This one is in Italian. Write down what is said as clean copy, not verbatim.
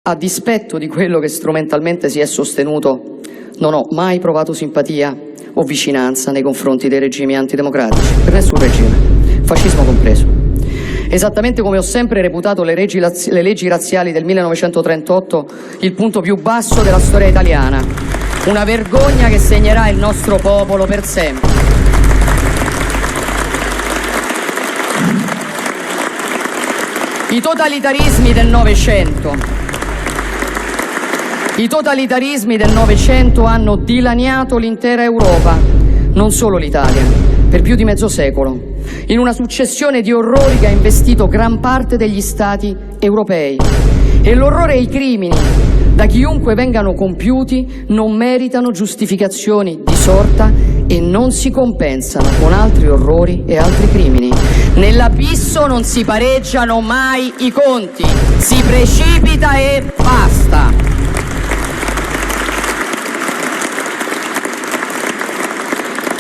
A dispetto di quello che strumentalmente si è sostenuto, non ho mai provato simpatia o vicinanza nei confronti dei regimi antidemocratici, per nessun regime, fascismo compreso. Esattamente come ho sempre reputato le leggi razziali del 1938 il punto più basso della storia italiana, una vergogna che segnerà il nostro popolo per sempre. I totalitarismi del Novecento hanno dilaniato l'intera Europa, non solo l'Italia, per più di mezzo secolo, in una successione di orrori che ha investito gran parte degli Stati europei. E l'orrore e i crimini, da chiunque vengano compiuti, non meritano giustificazioni di sorta e non si compensano con altri orrori e altri crimini. Nell'abisso non si pareggiano mai i conti, si precipita e basta.